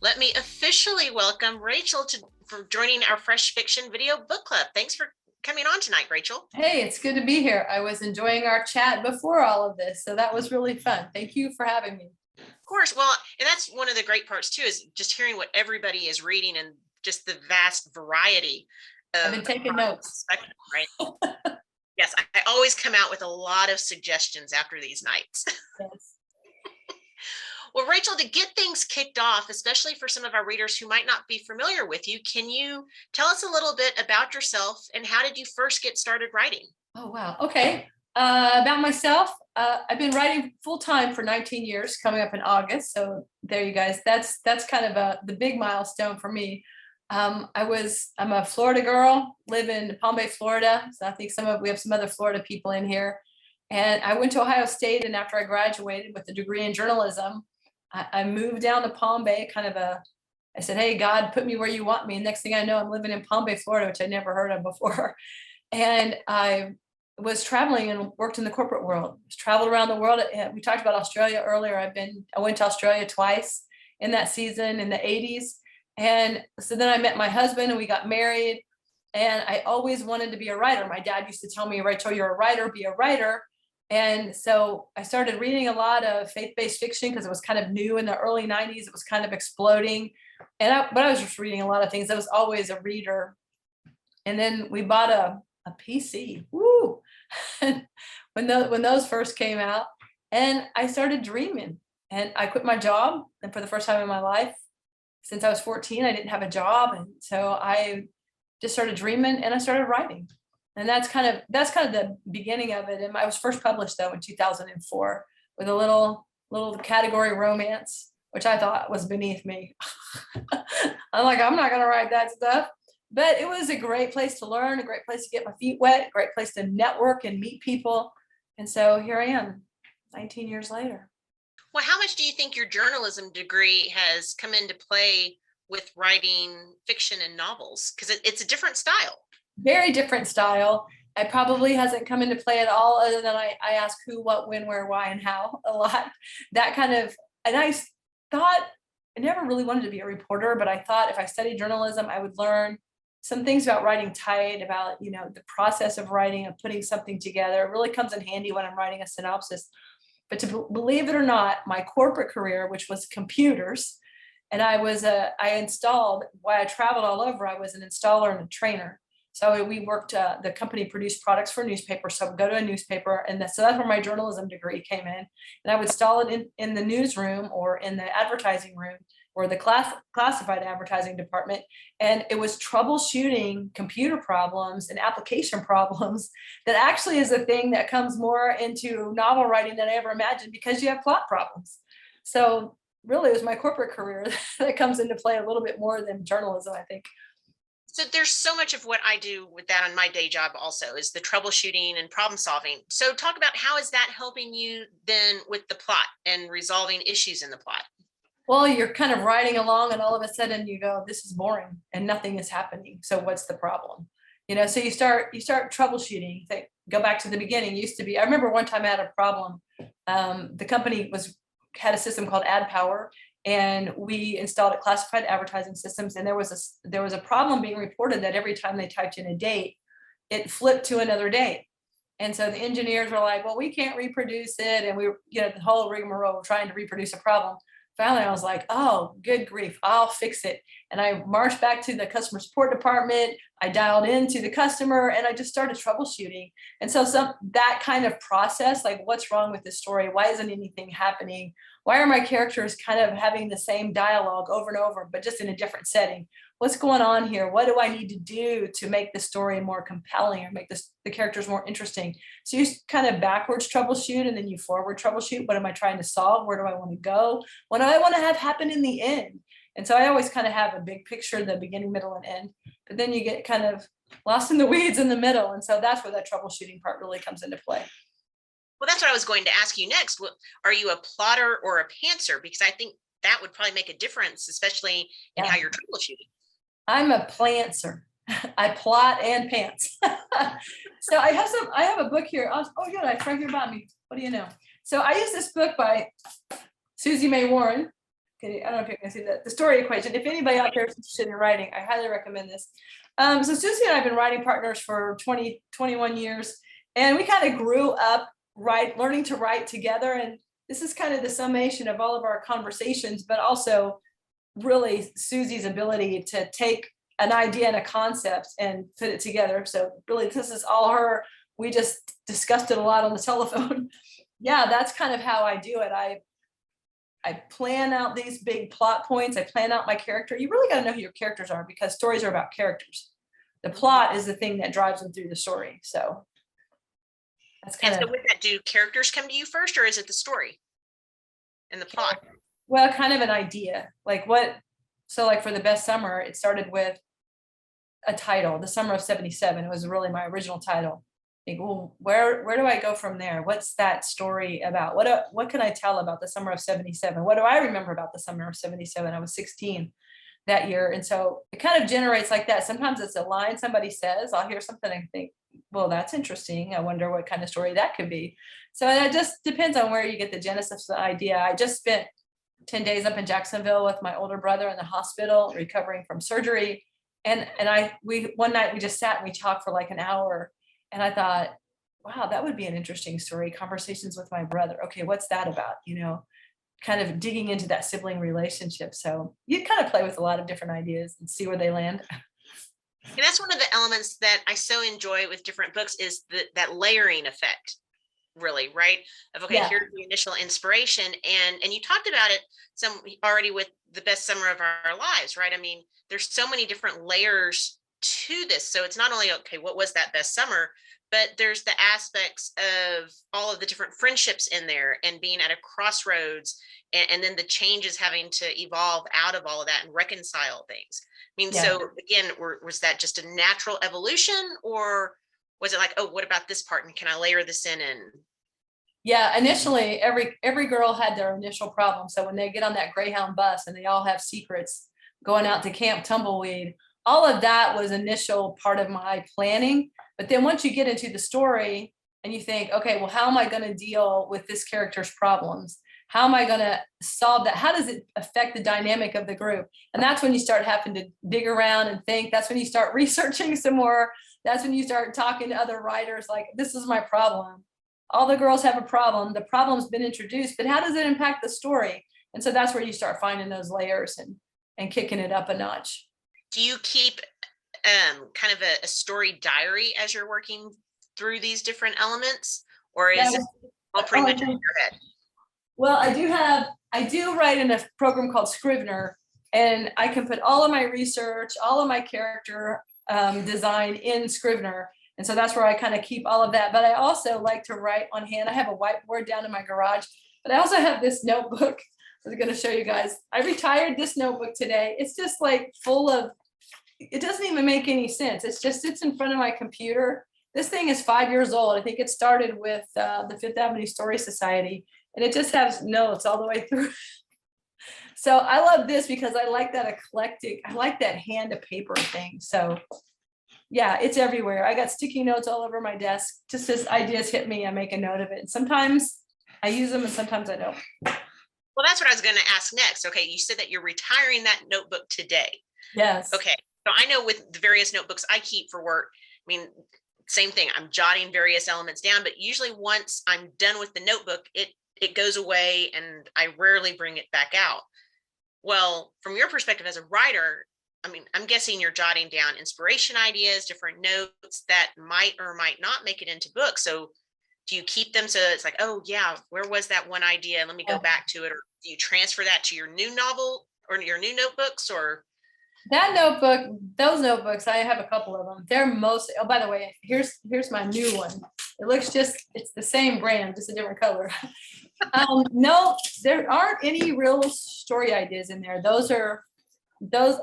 Let me officially welcome Rachel for joining our Fresh Fiction Video Book Club. Thanks for coming on tonight, Rachel. Hey, it's good to be here. I was enjoying our chat before all of this, so that was really fun. Thank you for having me. Of course. Well, and that's one of the great parts too, is just hearing what everybody is reading and just the vast variety of I've been taking notes. Right? Yes, I always come out with a lot of suggestions after these nights. Yes. Well, Rachel, to get things kicked off, especially for some of our readers who might not be familiar with you, can you tell us a little bit about yourself and how did you first get started writing? Oh, wow. Okay. About myself, I've been writing full time for 19 years, coming up in August. So there you guys, that's kind of the big milestone for me. I'm a Florida girl, live in Palm Bay, Florida. So I think we have some other Florida people in here. And I went to Ohio State, and after I graduated with a degree in journalism, I moved down to Palm Bay, I said, hey, God, put me where you want me. And next thing I know, I'm living in Palm Bay, Florida, which I'd never heard of before. And I was traveling and worked in the corporate world, traveled around the world. We talked about Australia earlier. I went to Australia twice in that season in the 80s. And so then I met my husband and we got married. And I always wanted to be a writer. My dad used to tell me, Rachel, you're a writer, be a writer. And so I started reading a lot of faith-based fiction because it was kind of new in the early 90s. It was kind of exploding. But I was just reading a lot of things. I was always a reader. And then we bought a PC. Woo! when those first came out. And I started dreaming. And I quit my job. And for the first time in my life, since I was 14, I didn't have a job. And so I just started dreaming and I started writing. And that's kind of the beginning of it. And I was first published though in 2004 with a little category romance, which I thought was beneath me. I'm like, I'm not gonna write that stuff. But it was a great place to learn, a great place to get my feet wet, a great place to network and meet people. And so here I am, 19 years later. Well, how much do you think your journalism degree has come into play with writing fiction and novels? Because it's a different style. Very different style. It probably hasn't come into play at all, other than I ask who, what, when, where, why, and how a lot. And I thought I never really wanted to be a reporter, but I thought if I studied journalism, I would learn some things about writing tight, about, the process of writing and putting something together. It really comes in handy when I'm writing a synopsis. But to believe it or not, my corporate career, which was computers, and I installed, while I traveled all over, I was an installer and a trainer. So we worked, the company produced products for newspapers. So I would go to a newspaper, and so that's where my journalism degree came in. And I would install it in the newsroom or in the advertising room or the classified advertising department. And it was troubleshooting computer problems and application problems that actually is a thing that comes more into novel writing than I ever imagined, because you have plot problems. So really, it was my corporate career that comes into play a little bit more than journalism, I think. So there's so much of what I do with that on my day job also is the troubleshooting and problem solving. So talk about how is that helping you then with the plot and resolving issues in the plot? Well, you're kind of riding along and all of a sudden you go, this is boring and nothing is happening. So what's the problem? So you start troubleshooting. You think, go back to the beginning. Used to be, I remember one time I had a problem. The company had a system called Ad Power, and we installed it, classified advertising systems. And there was a problem being reported that every time they typed in a date, it flipped to another date. And so the engineers were like, well, we can't reproduce it. And we were, the whole rigmarole trying to reproduce a problem. Finally, I was like, oh, good grief, I'll fix it. And I marched back to the customer support department. I dialed into the customer and I just started troubleshooting. And so that kind of process, like, what's wrong with this story? Why isn't anything happening? Why are my characters kind of having the same dialogue over and over, but just in a different setting? What's going on here? What do I need to do to make the story more compelling or make the characters more interesting? So you kind of backwards troubleshoot and then you forward troubleshoot. What am I trying to solve? Where do I want to go? What do I want to have happen in the end? And so I always kind of have a big picture, the beginning, middle, and end. But then you get kind of lost in the weeds in the middle. And so that's where that troubleshooting part really comes into play. Well, that's what I was going to ask you next. Are you a plotter or a pantser? Because I think that would probably make a difference, especially in how you're troubleshooting. I'm a plantser. I plot and pants. So I have a book here. Oh, good. It's right here by me. What do you know? So I use this book by Susie May Warren, Okay, I don't know if you can see that. The story equation. If anybody out there is interested in writing, I highly recommend this. So Susie and I have been writing partners for 21 years, and we kind of grew up learning to write together. And this is kind of the summation of all of our conversations, but also really Susie's ability to take an idea and a concept and put it together. So really, this is all her. We just discussed it a lot on the telephone. Yeah, that's kind of how I do it. I plan out these big plot points. I plan out my character. You really got to know who your characters are, because stories are about characters. The plot is the thing that drives them through the story. So that's kind And so of, with that, do characters come to you first, or is it the story and the plot? well, kind of an idea. Like what, so like for the best summer, it started with a title, The Summer of 77. It was really my original title. Like, well, where do I go from there? What's that story about? What can I tell about the summer of 77? What do I remember about the summer of 77? I was 16 that year. And so it kind of generates like that. Sometimes it's a line somebody says, I'll hear something and think, well, that's interesting. I wonder what kind of story that could be. So that just depends on where you get the genesis of the idea. I just spent 10 days up in Jacksonville with my older brother in the hospital recovering from surgery. And one night we just sat and we talked for like an hour. And I thought, wow, that would be an interesting story. Conversations with my brother. Okay, what's that about? Kind of digging into that sibling relationship. So you kind of play with a lot of different ideas and see where they land. And that's one of the elements that I so enjoy with different books is that layering effect, really, right? Of, okay, Yeah. here's the initial inspiration. And you talked about it some already with The Best Summer of Our Lives, right? I mean, there's so many different layers to this. So it's not only, okay, what was that best summer, but there's the aspects of all of the different friendships in there and being at a crossroads, and then the changes having to evolve out of all of that and reconcile things. I mean, Yeah. so again, was that just a natural evolution, or was it like, oh, what about this part? And can I layer this in? And Yeah, initially every girl had their initial problem. So when they get on that Greyhound bus and they all have secrets going out to Camp Tumbleweed, all of that was initial part of my planning. But then once you get into the story and you think, okay, well, how am I going to deal with this character's problems? How am I going to solve that? How does it affect the dynamic of the group? And that's when you start having to dig around and think. That's when you start researching some more. That's when you start talking to other writers, like, this is my problem. All the girls have a problem. The problem's been introduced, but how does it impact the story? And so that's where you start finding those layers and kicking it up a notch. do you keep kind of a story diary as you're working through these different elements, or is it all pretty much in your head? Well, I do write in a program called Scrivener, and I can put all of my research, all of my character design in Scrivener. And so that's where I kind of keep all of that. But I also like to write on hand. I have a whiteboard down in my garage, but I also have this notebook. I was going to show you guys. I retired this notebook today. It's just like full of, it doesn't even make any sense. It just sits in front of my computer. This thing is 5 years old. I think it started with the Fifth Avenue Story Society, and it just has notes all the way through. So I love this because I like that eclectic, I like that hand to paper thing. So yeah, it's everywhere. I got sticky notes all over my desk. Just as ideas hit me, I make a note of it. And sometimes I use them and sometimes I don't. Well, that's what I was going to ask next. Okay, you said that you're retiring that notebook today. Yes. Okay, so I know with the various notebooks I keep for work, I mean, same thing. I'm jotting various elements down, but usually once I'm done with the notebook, it goes away and I rarely bring it back out. Well, from your perspective as a writer, I mean, I'm guessing you're jotting down inspiration ideas, different notes that might or might not make it into books. So do you keep them so it's like, oh yeah, where was that one idea? Let me go back to it. Or do you transfer that to your new novel or your new notebooks? Or that notebook, those notebooks, I have a couple of them. They're mostly, oh, by the way, here's my new one. It looks it's the same brand, just a different color. No, there aren't any real story ideas in there.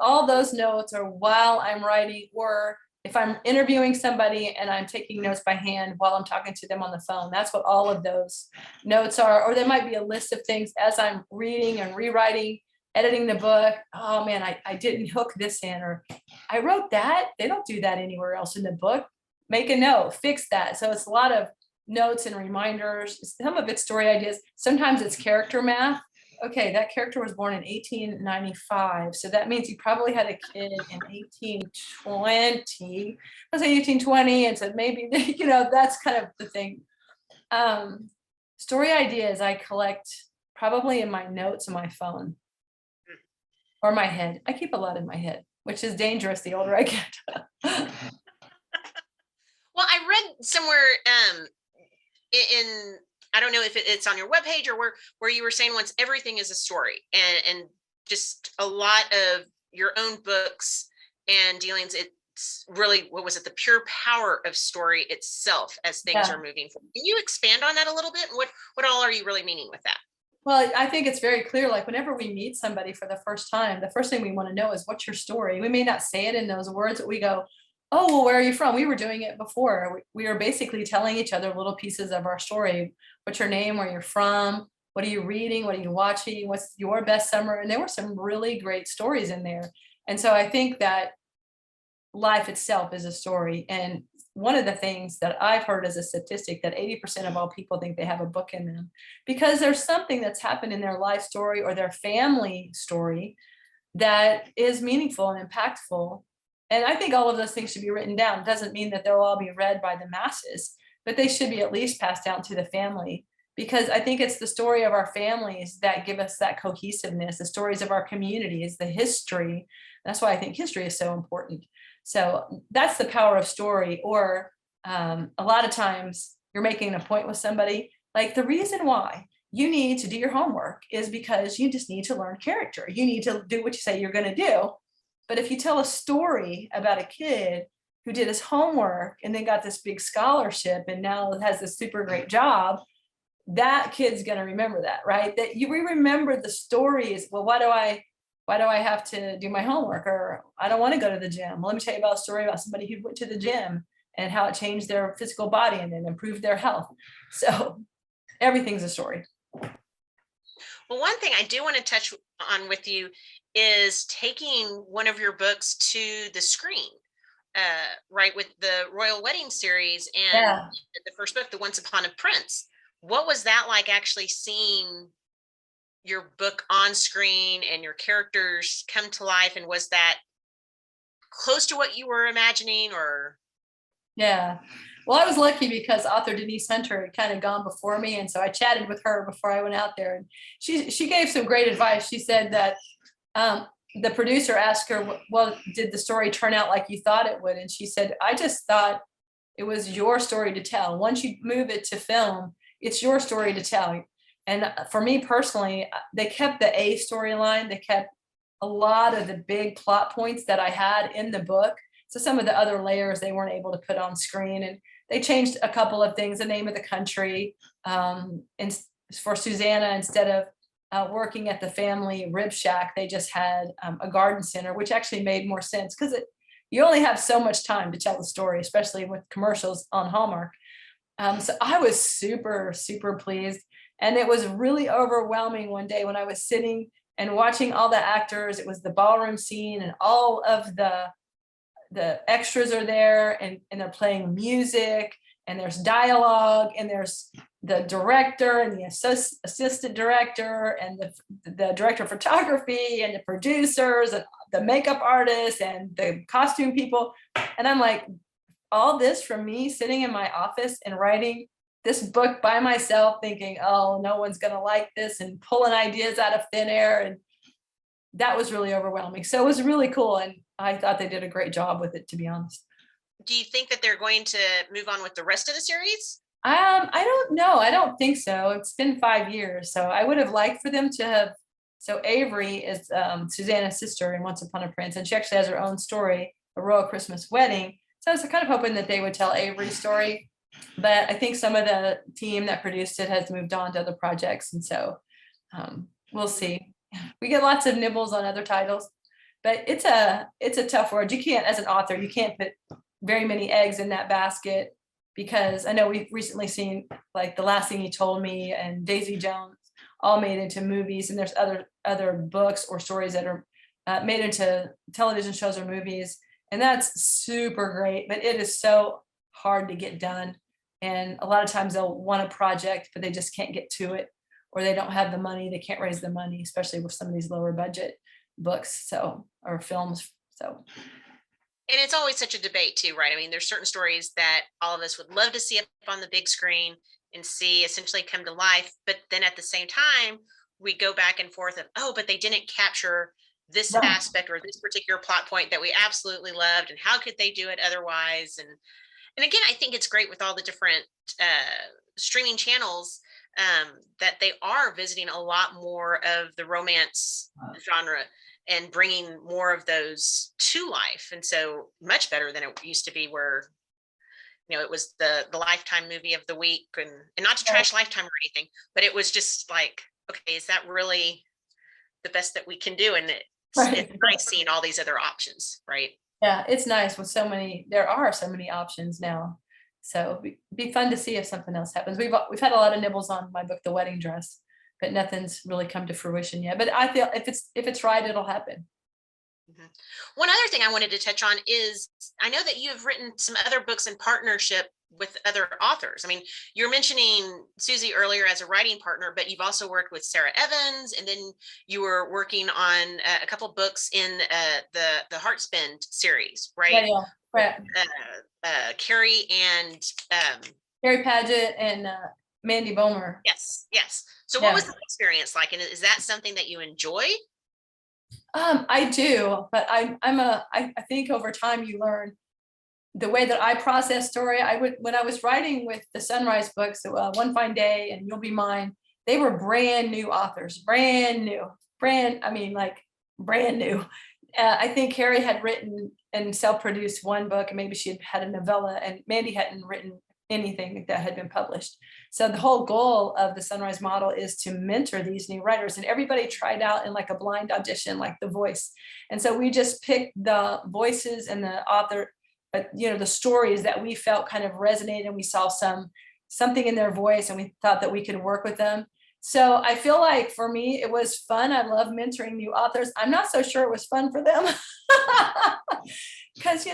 All those notes are while I'm writing, or if I'm interviewing somebody and I'm taking notes by hand while I'm talking to them on the phone. That's what all of those notes are. Or there might be a list of things as I'm reading and rewriting, editing the book. Oh man, I didn't hook this in, or I wrote that. They don't do that anywhere else in the book. Make a note, fix that. So it's a lot of notes and reminders. Some of it's story ideas. Sometimes it's character math. okay, that character was born in 1895. So that means he probably had a kid in 1820. Let's say 1820. And so maybe, that's kind of the thing. Story ideas I collect probably in my notes on my phone or my head. I keep a lot in my head, which is dangerous the older I get. Well, I read somewhere in I don't know if it's on your webpage or where you were saying once everything is a story, and just a lot of your own books and dealings. It's really, what was it? The pure power of story itself as things Yeah. are moving forward. Can you expand on that a little bit? What all are you really meaning with that? Well, I think it's very clear, like whenever we meet somebody for the first time, the first thing we want to know is what's your story? We may not say it in those words, but we go, oh, well, where are you from? We were doing it before. We are basically telling each other little pieces of our story. What's your name? Where you're from? What are you reading? What are you watching? What's your best summer? And there were some really great stories in there. And so I think that life itself is a story. And one of the things that I've heard as a statistic that 80% of all people think they have a book in them because there's something that's happened in their life story or their family story that is meaningful and impactful. And I think all of those things should be written down. It doesn't mean that they'll all be read by the masses, but they should be at least passed down to the family because I think it's the story of our families that give us that cohesiveness, the stories of our communities, the history. That's why I think history is so important. So that's the power of story. Or a lot of times you're making a point with somebody, like the reason why you need to do your homework is because you just need to learn character. You need to do what you say you're going to do. But if you tell a story about a kid who did his homework and then got this big scholarship and now has this super great job, that kid's going to remember that, right? That we remember the stories. Well, why do I have to do my homework? Or I don't want to go to the gym. Well, let me tell you about a story about somebody who went to the gym and how it changed their physical body and then improved their health. So everything's a story. Well, one thing I do want to touch on with you is taking one of your books to the screen, right, with the Royal Wedding series and Yeah. the first book, The Once Upon a Prince. What was that like, actually seeing your book on screen and your characters come to life? And was that close to what you were imagining, or? Yeah. Well, I was lucky because author Denise Hunter had kind of gone before me. And so I chatted with her before I went out there. And she gave some great advice. She said that the producer asked her, well, did the story turn out like you thought it would? And she said, I just thought it was your story to tell. Once you move it to film, it's your story to tell. And for me personally, they kept the A storyline. They kept a lot of the big plot points that I had in the book. So some of the other layers they weren't able to put on screen, and they changed a couple of things. The name of the country, and for Susanna, instead of working at the family rib shack, they just had a garden center, which actually made more sense because you only have so much time to tell the story, especially with commercials on Hallmark. So I was super, super pleased. And it was really overwhelming one day when I was sitting and watching all the actors. It was the ballroom scene and all of the extras are there and they're playing music and there's dialogue and there's the director and the assistant director and the director of photography and the producers and the makeup artists and the costume people. And I'm like, all this from me sitting in my office and writing this book by myself, thinking, oh, no one's going to like this, and pulling ideas out of thin air. And that was really overwhelming. So it was really cool. And I thought they did a great job with it, to be honest. Do you think that they're going to move on with the rest of the series? I don't know. I don't think so. It's been 5 years. So I would have liked for them to have. So Avery is Susanna's sister in Once Upon a Prince, and she actually has her own story, A Royal Christmas Wedding. So I was kind of hoping that they would tell Avery's story. But I think some of the team that produced it has moved on to other projects. And so we'll see. We get lots of nibbles on other titles, but it's a tough word. You can't, as an author, you can't put very many eggs in that basket, because I know we've recently seen like The Last Thing You Told Me and Daisy Jones all made into movies. And there's other books or stories that are made into television shows or movies. And that's super great, but it is so hard to get done. And a lot of times they'll want a project, but they just can't get to it. or they don't have the money, they can't raise the money, especially with some of these lower budget books, so, or films. So And it's always such a debate too, right? I mean, there's certain stories that all of us would love to see up on the big screen and see essentially come to life. But then at the same time, we go back and forth of, oh, but they didn't capture this right. aspect or this particular plot point that we absolutely loved. And how could they do it otherwise? And again, I think it's great with all the different streaming channels that they are visiting a lot more of the romance genre and bringing more of those to life. And so much better than it used to be, where it was the Lifetime movie of the week, and not to trash Lifetime or anything, but it was just like, okay, is that really the best that we can do? And it's nice seeing all these other options, right? Yeah, it's nice with there are so many options now. So be fun to see if something else happens. We've had a lot of nibbles on my book, The Wedding Dress, but nothing's really come to fruition yet. But I feel if it's right, it'll happen. Mhm. One other thing I wanted to touch on is, I know that you have written some other books in partnership with other authors. I mean, you're mentioning Susie earlier as a writing partner, but you've also worked with Sarah Evans, and then you were working on a couple of books in the Heartspend series, Yeah, right? yeah. Right. Carrie and Harry Paget and Mandy Bomer. yes, yes. So what Yeah. was the experience like, and is that something that you enjoy? I do, but I think over time you learn the way that I process story. When I was writing with the Sunrise books, One Fine Day and You'll Be Mine, they were brand new authors, brand new, I mean, like brand new. I think Carrie had written and self-produced one book, and maybe she had had a novella, and Mandy hadn't written anything that had been published. So the whole goal of the Sunrise model is to mentor these new writers, and everybody tried out in like a blind audition, like The Voice. And so we just picked the voices and the author, but the stories that we felt kind of resonated, and we saw something in their voice, and we thought that we could work with them. So I feel like for me, it was fun. I love mentoring new authors. I'm not so sure it was fun for them. Because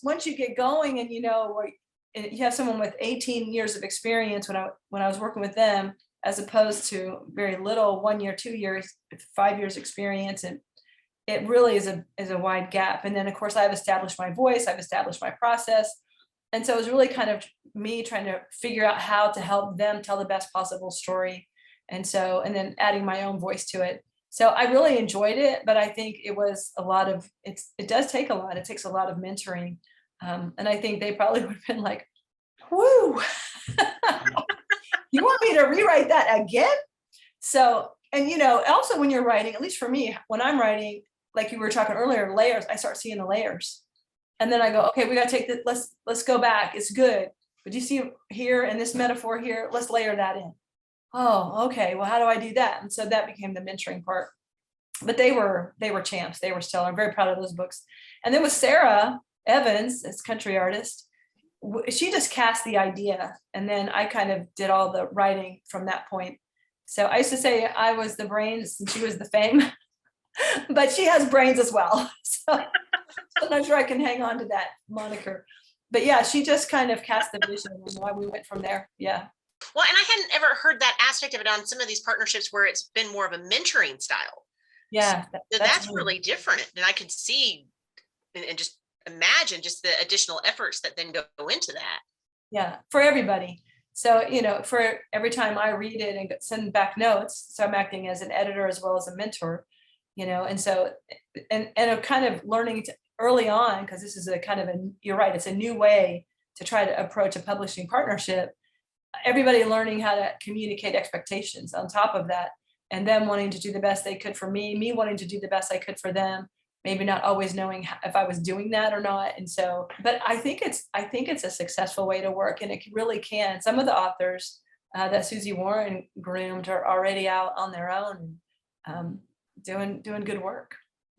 once you get going, and you have someone with 18 years of experience when I was working with them, as opposed to very little, 1 year, 2 years, 5 years experience, and it really is a wide gap. And then of course I've established my voice, I've established my process. And so it was really kind of me trying to figure out how to help them tell the best possible story. And then adding my own voice to it. So I really enjoyed it, but I think it was it does take a lot. It takes a lot of mentoring. And I think they probably would have been like, whoo, you want me to rewrite that again? So, and also when you're writing, at least for me, when I'm writing, like you were talking earlier, layers, I start seeing the layers. And then I go, okay, we got to take this, let's go back. It's good. But you see here in this metaphor here, let's layer that in. Oh, okay. Well, how do I do that? And so that became the mentoring part. But they were champs. They were stellar. I'm very proud of those books. And then with Sarah Evans, as country artist, she just cast the idea, and then I kind of did all the writing from that point. So I used to say I was the brains and she was the fame, but she has brains as well. So I'm not sure I can hang on to that moniker. But yeah, she just kind of cast the vision, and why we went from there. Yeah. Well, and I hadn't ever heard that aspect of it on some of these partnerships where it's been more of a mentoring style. Yeah. So that's really different. And I could see and just imagine just the additional efforts that then go into that. Yeah, for everybody. So, for every time I read it and send back notes, so I'm acting as an editor as well as a mentor, and so, and I'm kind of learning early on, because this is you're right, it's a new way to try to approach a publishing partnership. Everybody learning how to communicate expectations on top of that, and them wanting to do the best they could for me wanting to do the best I could for them, maybe not always knowing if I was doing that or not. And so, but I think it's a successful way to work, and it really can. Some of the authors that Susie Warren groomed are already out on their own, doing good work.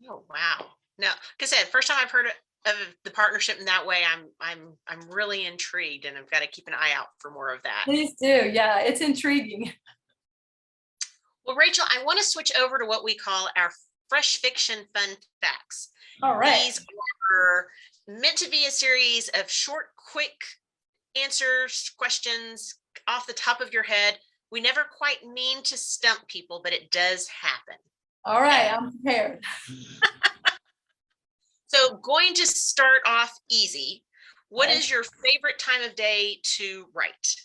Oh, wow. No, like I said, first time I've heard of the partnership in that way. I'm really intrigued, and I've got to keep an eye out for more of that. Please do. Yeah, it's intriguing. Well, Rachel, I want to switch over to what we call our fresh fiction fun facts. All right. These are meant to be a series of short, quick answers, questions off the top of your head. We never quite mean to stump people, but it does happen. All right, I'm prepared. So going to start off easy. What Okay. is your favorite time of day to write?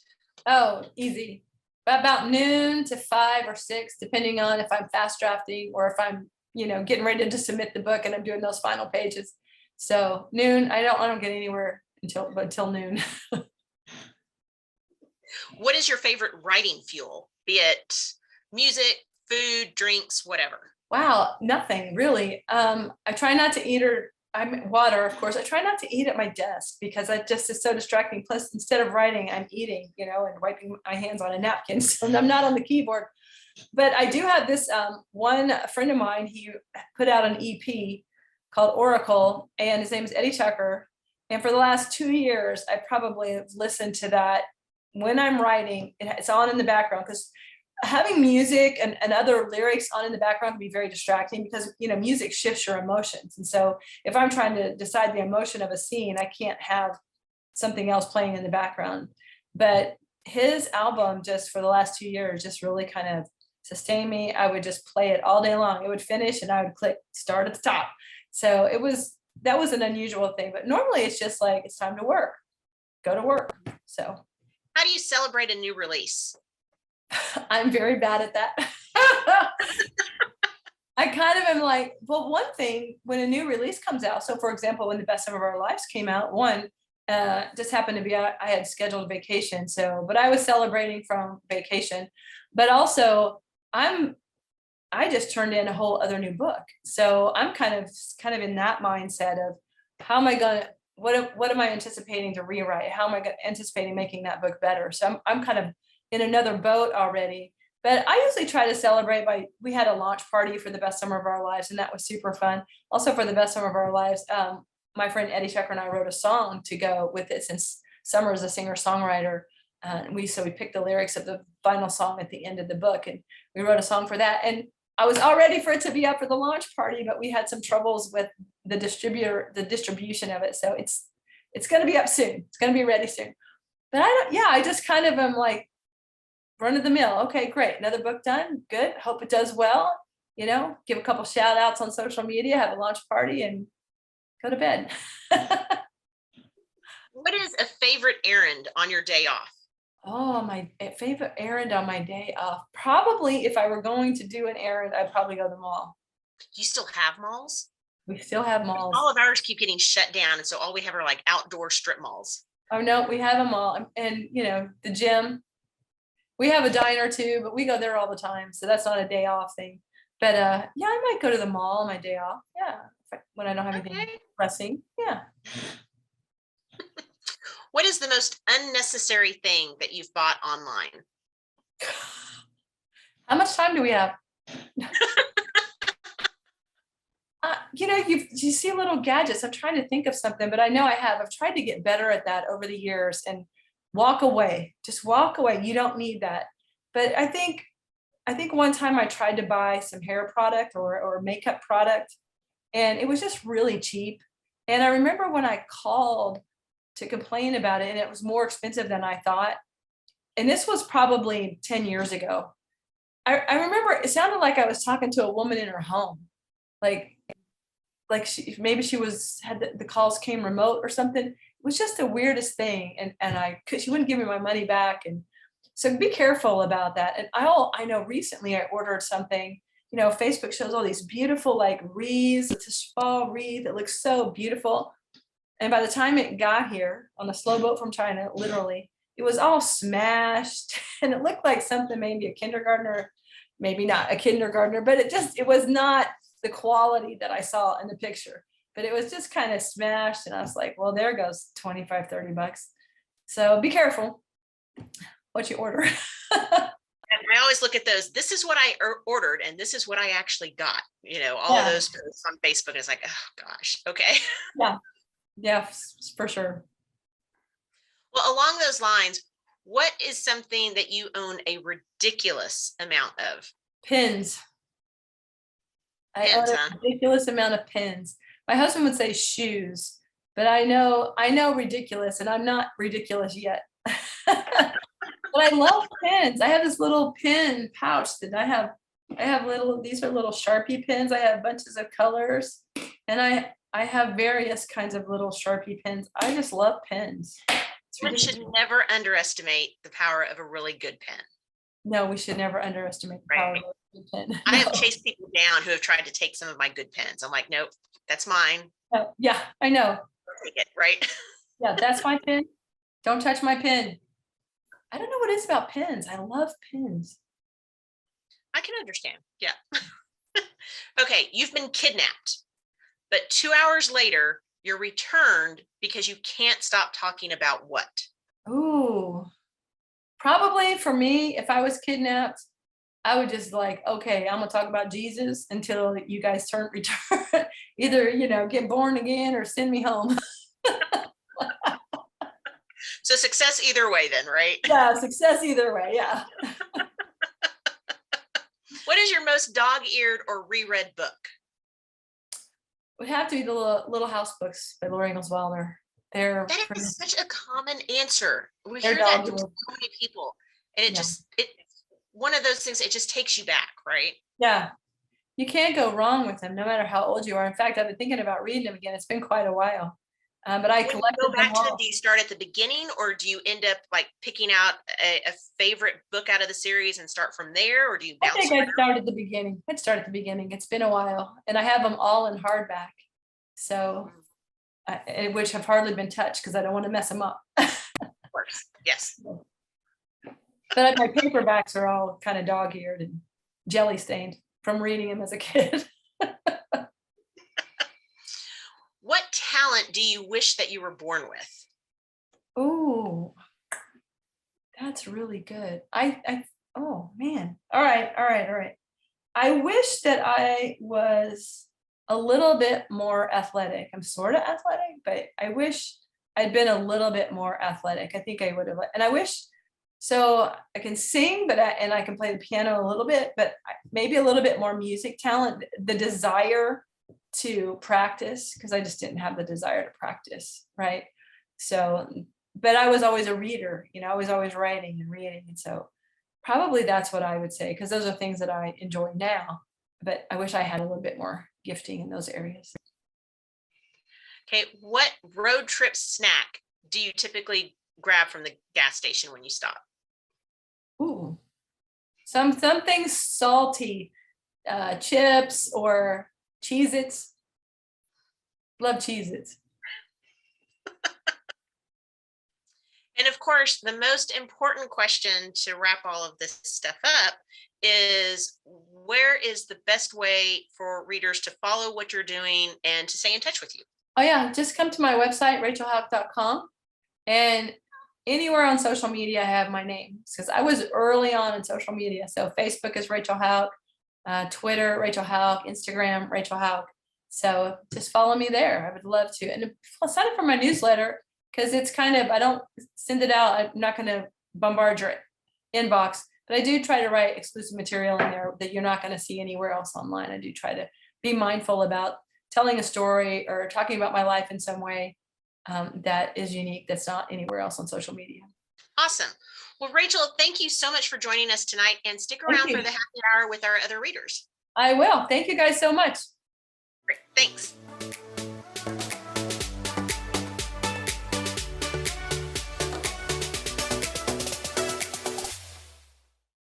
Oh, easy. About noon to 5 or 6, depending on if I'm fast drafting or if I'm, getting ready to submit the book and I'm doing those final pages. So noon, I don't get anywhere until noon. What is your favorite writing fuel? Be it music, food, drinks, whatever. Wow, nothing really. I try not to eat I'm water, of course. I try not to eat at my desk because that just is so distracting. Plus, instead of writing, I'm eating, and wiping my hands on a napkin. So I'm not on the keyboard. But I do have this one friend of mine. He put out an EP called Oracle, and his name is Eddie Tucker. And for the last 2 years, I probably have listened to that when I'm writing. It's on in the background because having music and other lyrics on in the background can be very distracting because music shifts your emotions. And so if I'm trying to decide the emotion of a scene, I can't have something else playing in the background. But his album just for the last 2 years just really kind of sustained me. I would just play it all day long. It would finish and I would click start at the top. So that was an unusual thing, but normally it's just like it's time to work, go to work. So How do you celebrate a new release? I'm very bad at that. I kind of am like, well, one thing when a new release comes out. So, for example, when the Best of Our Lives came out, one just happened to be I had scheduled a vacation, but I was celebrating from vacation. But also, I just turned in a whole other new book, so I'm kind of in that mindset of how am I gonna what am I anticipating to rewrite? How am I anticipating making that book better? So I'm kind of in another boat already. But I usually try to celebrate we had a launch party for the Best Summer of Our Lives, and that was super fun. Also for the Best Summer of Our Lives, my friend Eddie Tucker and I wrote a song to go with it since Summer is a singer-songwriter. We picked the lyrics of the final song at the end of the book, and we wrote a song for that. And I was all ready for it to be up for the launch party, but we had some troubles with the distribution of it. So it's going to be up soon. It's going to be ready soon. But I just kind of am like, run of the mill. Okay, great. Another book done. Good. Hope it does well. Give a couple shout outs on social media, have a launch party, and go to bed. What is a favorite errand on your day off? Oh, my favorite errand on my day off. Probably if I were going to do an errand, I'd probably go to the mall. Do you still have malls? We still have malls. All of ours keep getting shut down. And so all we have are like outdoor strip malls. Oh, no, we have a mall. And, the gym. We have a diner too, but we go there all the time. So that's not a day off thing. But I might go to the mall on my day off. Yeah. When I don't have anything pressing. Yeah. What is the most unnecessary thing that you've bought online? How much time do we have? You see little gadgets. I'm trying to think of something, but I know I've tried to get better at that over the years and walk away. Just walk away. You don't need that. But I think one time I tried to buy some hair product or makeup product, and it was just really cheap. And I remember when I called to complain about it, and it was more expensive than I thought. And this was probably 10 years ago. I remember it sounded like I was talking to a woman in her home. Like maybe she had the calls came remote or something. It was just the weirdest thing. And she wouldn't give me my money back. And so be careful about that. And I know recently I ordered something, Facebook shows all these beautiful like wreaths. It's a spa wreath. It looks so beautiful. And by the time it got here on a slow boat from China, literally, it was all smashed and it looked like something, maybe a kindergartner, maybe not a kindergartner, but it was not the quality that I saw in the picture, but it was just kind of smashed. And I was like, well, there goes $25-$30. So be careful what you order. I always look at those. This is what I ordered, and this is what I actually got. All of those posts on Facebook is like, oh gosh, okay. Yeah, for sure. Well, along those lines, what is something that you own a ridiculous amount of? Pins. I own a ridiculous amount of pins. My husband would say shoes, but I know ridiculous, and I'm not ridiculous yet. But I love pens. I have this little pen pouch that I have these are little Sharpie pens. I have bunches of colors, and I have various kinds of little Sharpie pens. I just love pens. It's One should ridiculous. never underestimate the power of a really good pen. No, we should never underestimate the power Right. of a good pen. I have No. chased people down who have tried to take some of my good pens. I'm like, nope, that's mine. No, yeah, I know. I'll take it, right? Yeah, that's my pen. Don't touch my pen. I don't know what it is about pens. I love pens. I can understand. Yeah. Okay, you've been kidnapped, but 2 hours later, you're returned because you can't stop talking about what? Ooh, probably for me, if I was kidnapped, I would just like, okay, I'm gonna talk about Jesus until you guys return. Either, get born again or send me home. So success either way then, right? Yeah, success either way. Yeah. What is your most dog-eared or reread book? Would have to be the little house books by Laura Ingalls Wilder. They're That pretty, is such a common answer. We they're hear that dog from so eared. many people. And Yeah. it's one of those things, it just takes you back, right? Yeah. You can't go wrong with them, no matter how old you are. In fact, I've been thinking about reading them again. It's been quite a while. But I When you go collected them back to them, all. do you start at the beginning or do you end up like picking out a favorite book out of the series and start from there, or do you I bounce think around? I'd start at the beginning. I'd start at the beginning. It's been a while, and I have them all in hardback. So, which have hardly been touched because I don't want to mess them up. Of course. Yes. But my paperbacks are all kind of dog-eared and jelly stained from reading them as a kid. What talent do you wish that you were born with? Ooh, that's really good. Oh man. All right. I wish that I was a little bit more athletic. I'm sort of athletic, but I wish I'd been a little bit more athletic. I think I would have, and I wish, so I can sing, and I can play the piano a little bit, but maybe a little bit more music talent, the desire to practice, because I just didn't have the desire to practice, right? So, but I was always a reader, I was always writing and reading. And so probably that's what I would say, because those are things that I enjoy now, but I wish I had a little bit more gifting in those areas. Okay. What road trip snack do you typically grab from the gas station when you stop? Ooh, something salty, chips or Cheez-Its. Love Cheez-Its. And of course, the most important question to wrap all of this stuff up is, where is the best way for readers to follow what you're doing and to stay in touch with you? Oh yeah, just come to my website, rachelhauck.com, and anywhere on social media I have my name, because I was early on in social media. So Facebook is Rachel Hauck, Twitter, Rachel Hauck, Instagram, Rachel Hauck. So just follow me there. I would love to. And sign up for my newsletter, because it's kind of, I don't send it out. I'm not going to bombard your inbox, but I do try to write exclusive material in there that you're not going to see anywhere else online. I do try to be mindful about telling a story or talking about my life in some way that is unique, that's not anywhere else on social media. Awesome. Well, Rachel, thank you so much for joining us tonight, and stick Thank around you. for the happy hour with our other readers. I will. Thank you guys so much. Great. Thanks.